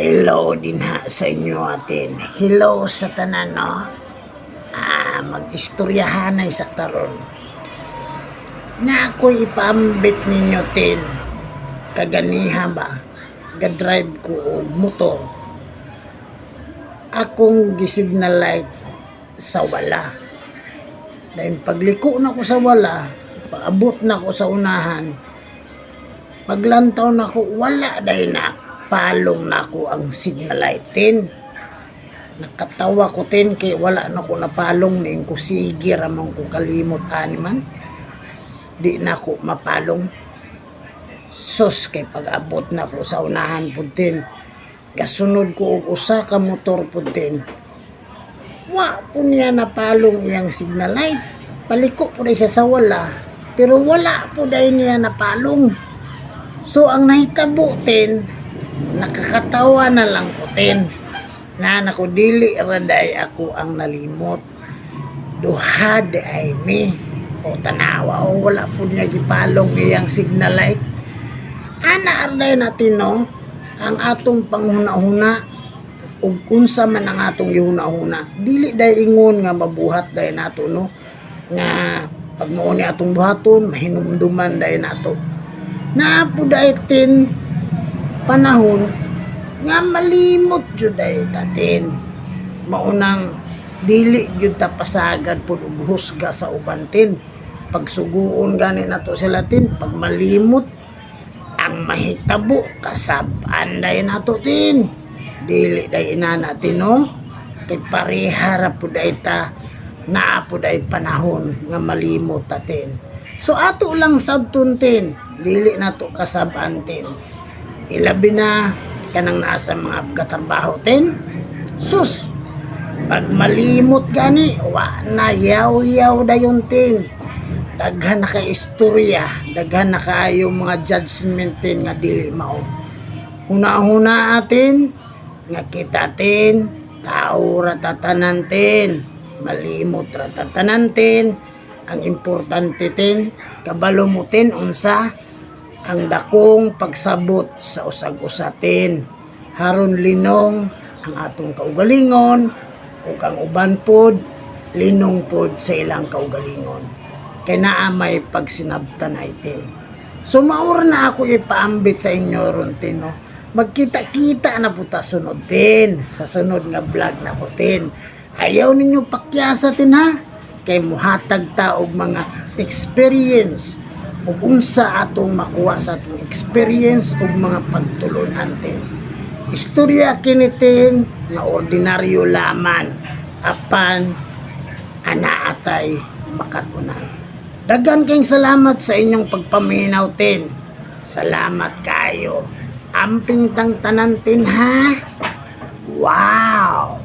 Hello din ha sa inyo atin. Hello sa tanan no. Mag-istoryahan ay sa taron. Na ako'y ipambit ninyo tin. Kaganiha ba? Ga-drive ko og motor. Akong gisignal light sa wala. Dahil pagliko na ko sa wala, paabot na ko sa unahan, paglantaw na ko, wala dahil na palong na ko ang signal light tin. Nakatawa ko tin kay wala na ko napalong ning ko sige ramang ko kalimot animan. Di na ko mapalong. Sus kay pag-abot na ko sa unahan pud tin. Kasunod ko og usa ka motor pud tin. Wa po niya napalong iyang signal light. Paliko po siya sa wala. Pero wala po dahil niya napalong. So ang nahitabo tin, nakakatawa na lang ko tin. Na nako dili raday ako ang nalimot. Duha de ay mi. O tanawa o wala po niya gipalong iyang signal light. Ana arday natin no, ang atong panghuna-huna ug unsa man ang atong gihuna-huna. Dili day ingon nga mabuhat day nato no. Nga pag mao ni atong buhaton mahinumduman day nato. Na po day tin panahon nga malimot jud day tatin. Maunang dili jud ta pasagad pud og husga sa uban tin. Pagsuguon gani nato sila tin, pag malimot ang mahitabo kasab-an day nato tin. Dili day ina natin no. Kay parihara pud day ta naa pud day panahon nga malimot tatin. So ato lang sabton tin, dili nato kasab-an tin. Ilabi na kanang nasa mga katrabaho tin. Sus, pag malimot gani, wa na yaw-yaw dayon tin. Daghan na kay istorya, daghan na kaayo mga judgment tin nga dili mao. Huna-huna atin, nga kita tin, tao ratatanan tin, malimot ratatanan tin. Ang importante tin, kabalo mo tin unsa ang dakong pagsabot sa usag-usatin. Haron linong ang atong kaugalingon ug ang uban pod linong pod sa ilang kaugalingon. Kay naa may pagsinabtan itin. So maura na ako ipaambit sa inyo ron tin no. Magkita-kita na po ta sunod tin sa sunod nga vlog na ko tin. Ayaw ninyo pakyasa tin ha. Kay muhatag ta og mga experience ug unsa atong makuha sa atong experience ug mga pagtulunan tin. Istorya kini tin nga ordinaryo laman apan ana atay makatunan. Daghan kayong salamat sa inyong pagpaminaw tin. Salamat kayo. Amping tang tanan tin ha. Wow.